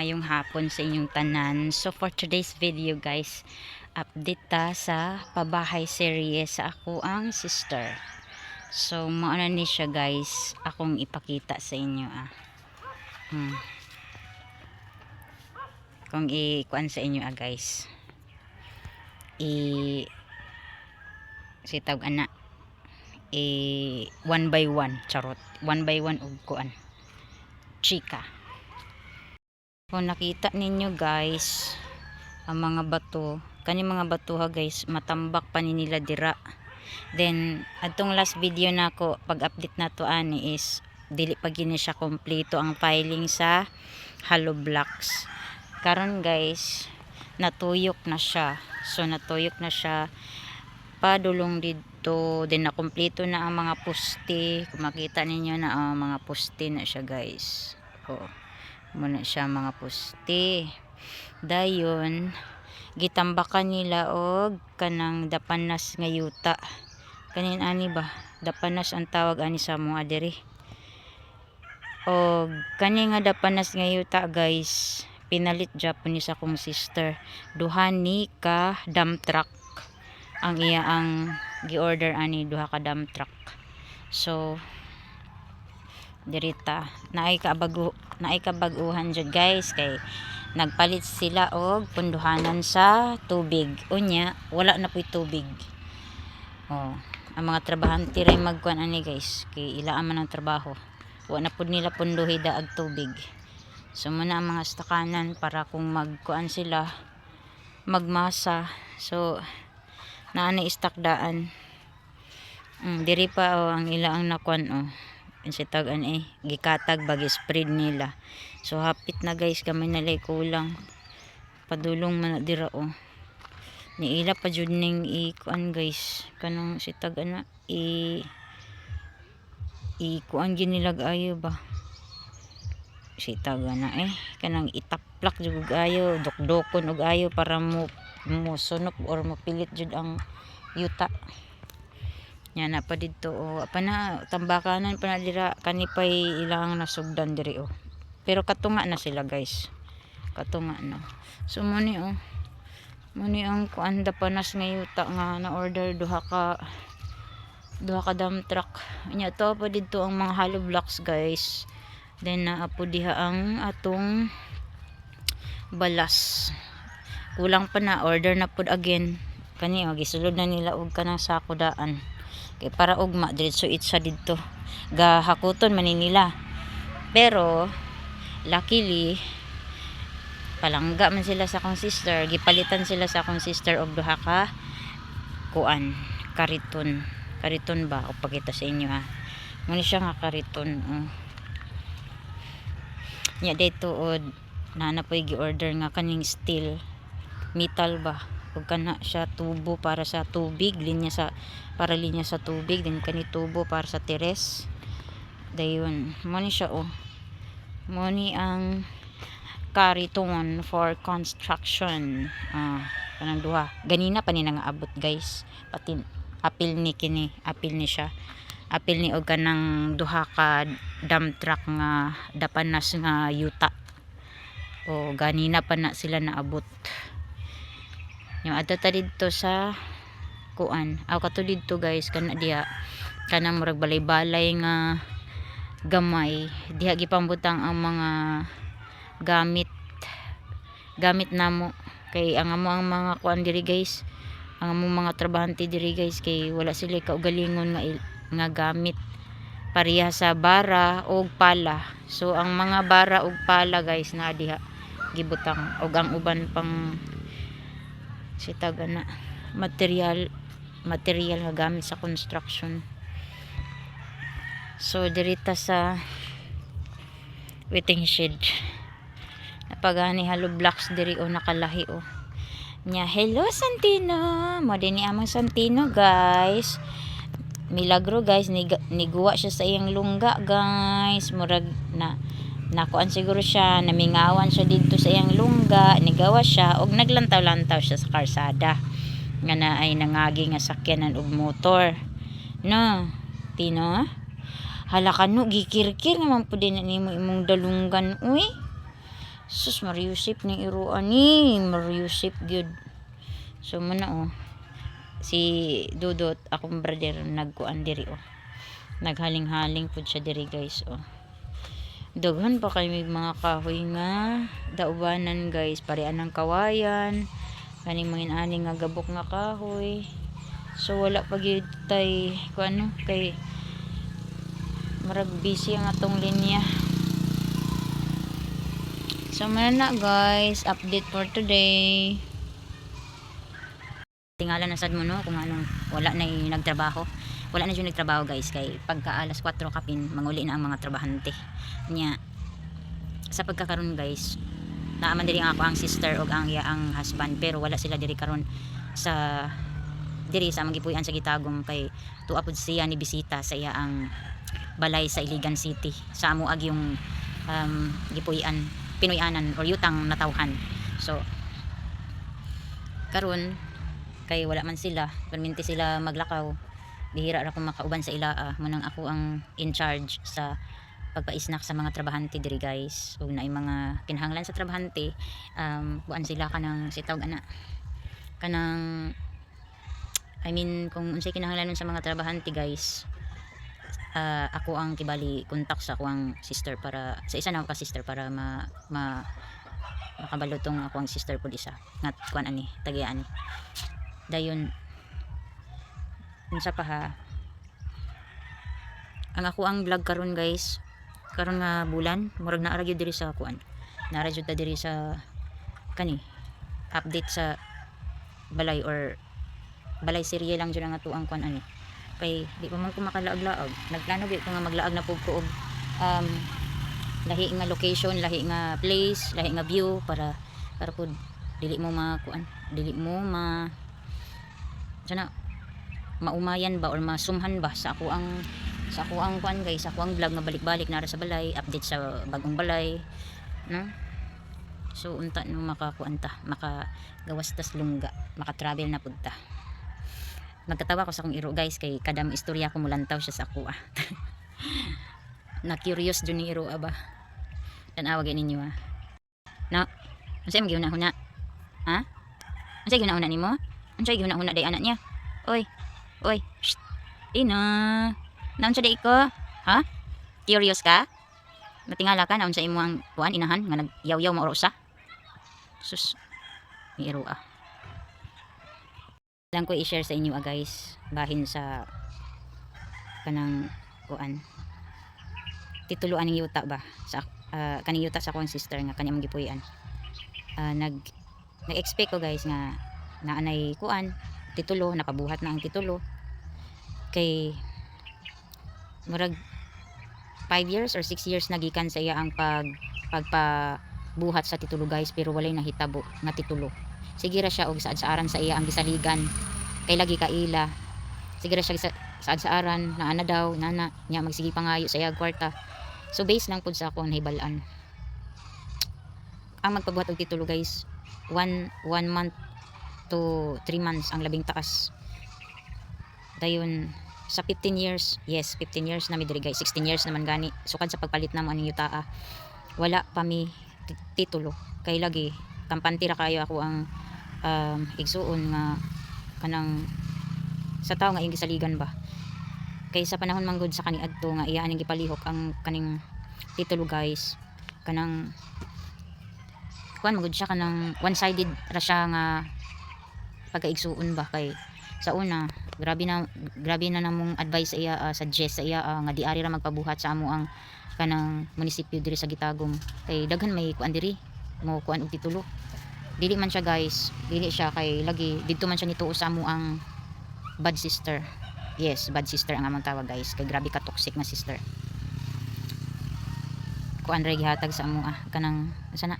maayong hapon sa inyong tanan. So for today's video guys, update ta sa pabahay series sa ako ang sister. So mauna ni siya guys, akong ipakita sa inyo Kung ikuan sa inyo guys. Sitag ana. One by one, charot. One by one og kuan. Chika. Kung nakita ninyo guys, ang mga bato, kani mga bato ha guys, matambak pa ni nila dira. Then atong last video nako pag-update nato ani is dili pa gini siya kompleto ang filing sa hollow blocks. Karon guys, natuyok na siya. So natuyok na siya. Padulong dito, din na kompleto na ang mga poste. Kung makita ninyo na ang mga poste na siya guys. Muna siya mga poste. Dayon gitambakan nila og kanang dapanas nga yuta. Kanin ani ba? Dapanas ang tawag ani sa mga diri. Og kani nga dapanas nga yuta guys, pinalit Japan ni sa akong sister. Duha ni ka dump truck ang iya ang gi-order ani, duha ka dump truck. So dirita naay kabaguhan jud guys, kay nagpalit sila og punduhanan sa tubig. Unya wala na puy tubig. Ang mga trabahante ray magkuan ani guys, kay ilaan man ang trabaho, wala na pud nila punduhi daag tubig. So muna ang mga stakanan para kung magkuan sila magmasa. So naani istakdaan. Diri pa ang ilang nakuan insitag gikatag bagi spread nila. So hapit na guys, kami nalay kulang padulong man dira niila pa jud ning ikuan guys, kanang sitag kuan ginilag ayo ba sitag kanang itaplak jud ayo, dokdokon og ayo para mo sunop or mapilit jud ang yuta. Yan na pa dito apa na tambakanan pa na dira, kanipay ilang nasugdan diri pero katunga na sila guys, katunga na. So muni ang kuan dapanas nga yuta nga na order duha ka dump truck. Nya to pa dito ang mga hollow blocks guys. Then naapo diha ang atong balas. Kulang pa na, order na pud again. Kani gisulod na nila og kanang sako daan. Kay para ugma diretso itsa didto. Gahakuton man nila. Pero luckily palangga man sila sa akong sister, gipalitan sila sa akong sister og duha ka kuan, kariton. Kariton ba? O pakita sa inyo Muna siya nga kariton. Nya dito nana po gi-order nga kaning steel metal ba, ug kana siya tubo para sa tubig, linya sa tubig, din kani tubo para sa teres. Dayon mo ni siya mo ni ang kariton for construction. Kanang duha ganina pa ni nga abot guys, pati apil ni siya, apil ni og kanang duha ka dump truck nga dapanas nga yuta. Ganina pa na sila naabot. Yung adto ta didto sa kuan kato didto guys, kana diha kanang murag balay-balay nga gamay, diha gipambutang ang mga gamit namo. Kay ang mga kuan diri guys, ang mga trabahante diri guys, kay wala sila kaugalingon nga gamit pareha sa bara og pala. So ang mga bara og pala guys na diha gibutang, og ang uban pang sitag material nga gamit sa construction. So dirita sa waiting shed napagani hollow blocks diri nakalahi nya. Hello Santino, mo din ni among Santino guys. Milagro guys, niguwa siya sa iyang lungga guys, murag nakuan siguro siya, namingawan siya dito sa iyang lungga, nigawa siya og naglantaw-lantaw siya sa karsada nga na ay nangagi nga sakyanan og motor Tino. Hala ka gikirkir naman po din nimo imong dalunggan sus mariusip ni iruan ni mariusip gyud. So muna si Dudot akong brother nagkuan diri naghaling-haling pud siya diri guys daghan pa kay may mga kahoy nga daubanan guys, parean ng kawayan kaning mangin-ani nga gabok nga kahoy. So wala pa gyud tay kuan kay marag busy ang atong linya. So na guys, update for today. Tingala na sad mo kung anong wala na nagtrabaho. Wala na yung nagtrabaho guys kay pagka alas 4 kapin manguli na ang mga trabahante nya. Sa pagkakaroon guys, naaman diri ako ang sister og ang husband pero wala sila diri karon sa diri sa magipuy-an sa Gitagum kay tuapod siya ni bisita sa iya ang balay sa Iligan City sa amo ag yung gipuy-an Pinoyanan or yutang natawhan. So karon kay wala man sila perminti sila maglakaw, bihira ra ko makauban sa ilaa manang ako ang in charge sa pagpaisnak sa mga trabahante diri guys. Ug naay mga kinahanglan sa trabahante buan sila kanang sitawg ana kanang kung unsay kinahanglanon sa mga trabahante guys, ako ang kibali kontak sa ako ang sister para sa isa na ka sister para makabalutong ako ang sister pud isa nga kuan ani tagian dayon unsa pa ha ang ako ang vlog karon guys karon nga bulan murag naara gyud diri sa kuan naara jud ta diri sa kani update sa balay or balay serye lang jud ang ato ang kuan ani kay di pa man ko makalaag-laag. Nagplano gyud ko nga maglaag na pug ko og lahi nga location, lahi nga place, lahi nga view para pud dili mo makuan, dili mo sana maumayan ba or masumhan ba sa ako ang kuan guys, sa ako ang vlog nga balik-balik nara sa balay, update sa bagong balay, no? So unta no makakuan ta, makagawas tas lungga, maka-travel na pud ta. Nagkatawa ko sa akong iro guys kay kada mo istorya ko mulantaw siya sa ako na curious jud ni iro ba. Tanawa gyud ninyo no? Unsay mo gihuna-huna? Ha? Unsay gihuna-huna nimo? Unsay gihuna-huna day anak niya? Oy. Shh. Ina. Naunsa day ko? Ha? Curious ka? Matingala ka naunsa imo ang kuan inahan nga nagyaw-yaw mauro sa? Sus. Ni iro lang ko i-share sa inyo guys bahin sa kanang kuan tituluan ng yuta ba sa kaning yuta sa akong sister nga kanyang gipuy-an nag-expect ko guys nga naanay kuan titulo, napabuhat na ang titulo kay murag 5 years or 6 years nagikan sa iya ang pagpabuhat sa titulo guys pero walay nahitabo nga titulo. Sige ra siya og saad-saaran sa iya ang gisaligan kay lagi kaila. Sige ra siya saad-saaran na ana daw nana nya magsige pangayo sa iya kwarta. So base lang pud sa akong nahibalan ang magpabuhat og titulo guys 1 month to 3 months ang labing takas. Dayon sa 15 years, yes 15 years na mi diri guys, 16 years naman gani sukad sa pagpalit namo aning yutaa wala pa mi titulo kay lagi kampante ra kayo ako ang igsuon nga kanang sa tao nga iyang gisaligan ba kay sa panahon manggod sa kaniadto nga iya aning gipalihok ang kaning titulo guys kanang kuan manggod siya kanang one sided ra siya nga pagkaigsuon ba kay sa una grabe na namong advice sa iya suggest sa iya nga di ari ra magpabuhat sa amo ang kanang munisipyo diri sa Gitagum kay daghan may kuan diri mo kuan og titulo. Dili man siya guys, dili siya kay lagi didto man siya nituo sa amo ang bad sister. Yes, bad sister ang among tawag guys kay grabe ka toxic nga sister. Kuan ra gihatag sa amo kanang sana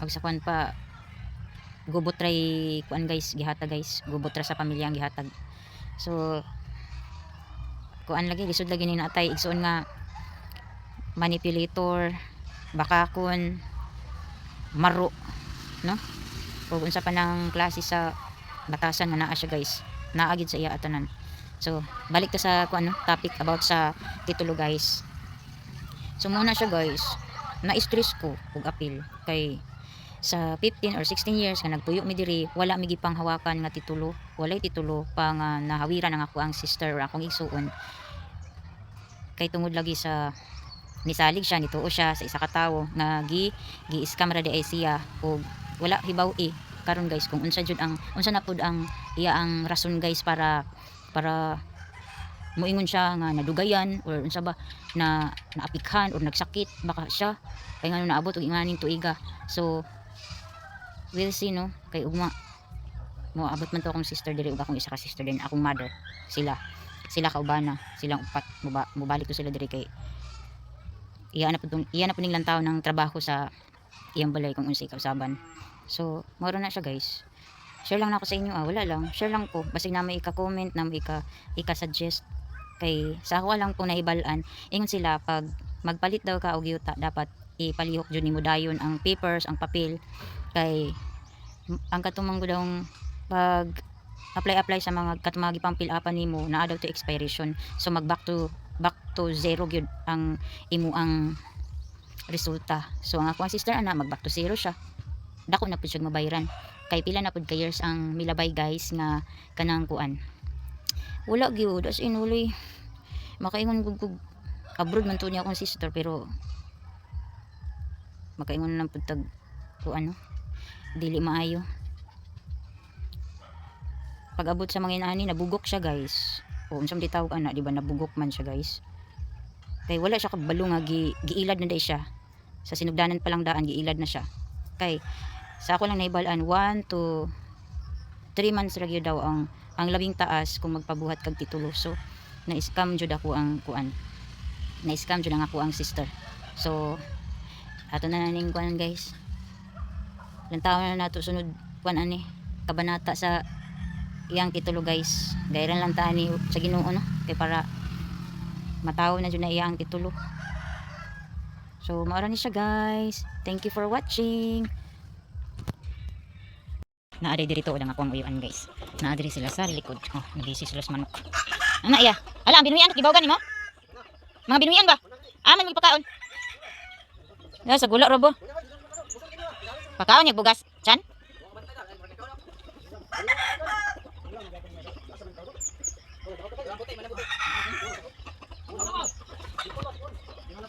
og sa kuan pa gubot ra kuan guys gihatag guys, gubot ra sa pamilya ang gihatag. So kuan lagi lisod lagi ni natay igsoon nga manipulator, bakakon, maro, no? Ug unsa pa nang klase sa batasan nga naa siya guys, naagid sa iya atanan. So balik ta sa kuan topic about sa titulo guys. So muna siya guys, na-stress ko og apil kay sa 15 or 16 years nga nagpuyo mi diri, wala mi gipang hawakan nga titulo, walay titulo pa nga nahawiran ang ako ang sister or akong igsuon. Kay tungod lagi sa nisalig siya, nituo siya sa isa ka tawo nga gi-scam ra di ay siya og wala hibaw karon guys kung unsa na pud ang iya ang rason guys para moingon siya nga nadugayan or unsa ba na naapikhan or nagsakit baka siya kay ngano naabot og inganing tuiga. So we'll see no, kay ugma mo abot man to akong sister diri ug akong isa ka sister din akong mother, sila kaubana silang upat mubalik to sila diri kay iya na pud nilang tawo ng trabaho sa iyang balay kung unsay kausaban. So moro na siya guys, share lang na ako sa inyo, wala lang, share lang ko basig na may ika-comment na may ika-suggest. Kay sa ako lang po naibalaan, ingon sila pag magpalit daw ka og yuta dapat ipalihok jud nimo dayon ang papers, ang papel, kay ang katumang daw pag apply sa mga katumagi pang fill upan nimo naa daw to expiration. So mag back to zero gyud ang imo ang resulta. So ang ako ang sister ana mag back to zero siya, dako na pud siya mabayaran kay pila na pud ka years ang milabay guys nga kanang kuan. Wala gyud as in uloy makaingon gug abroad man to niya akong sister pero makaingon lang pud tag kuan no, dili maayo. Pag abot sa mga inani nabugok siya guys, o unsam di tawag ana di ba, nabugok man siya guys kay wala siya kabalo nga giilad na day siya sa sinugdanan pa lang daan, giilad na siya kay sa ako lang naibalaan 1 to 3 months ra gyud daw ang labing taas kung magpabuhat kag titulo. So na-scam jud ako ang kuan, na-scam jud ang ako ang sister. So ato na ning kuan guys, ilang taon na nato sunod kuan ani kabanata sa iyang titulo guys, gayran lang ta ni sa Ginoo no, kay para mataw na jud na iyang titulo. So mao ra ni siya guys, thank you for watching. Naari diri to lang ako ang uyuan guys, naadiri sila sa likod. Oh nagisi sila sa manok ana iya, ala ang binuyan gibaw gani mo mga binuyan ba aman mo pakaon ya sa gula robo pakaon nya bugas chan.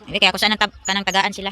Ibi kaya ako saan kanang tagaan sila.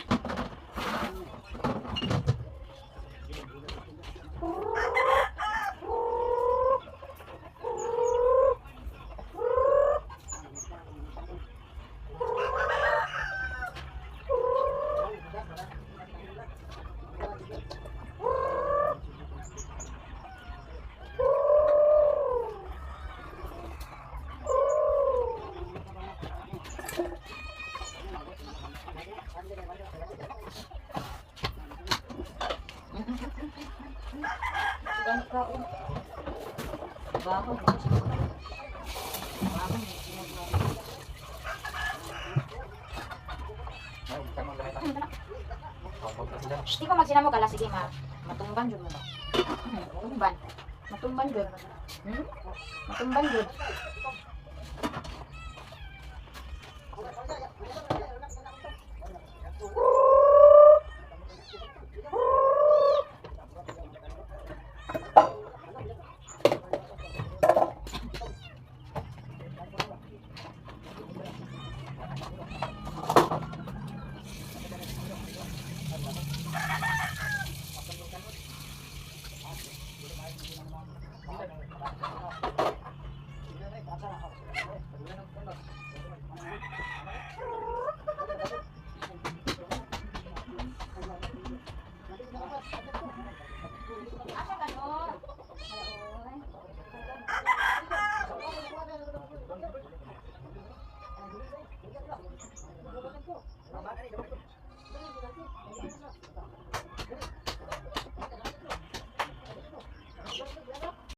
Di ko magsinamo kala sige matumban jud mo ba? Matumban jud. Matumban jud.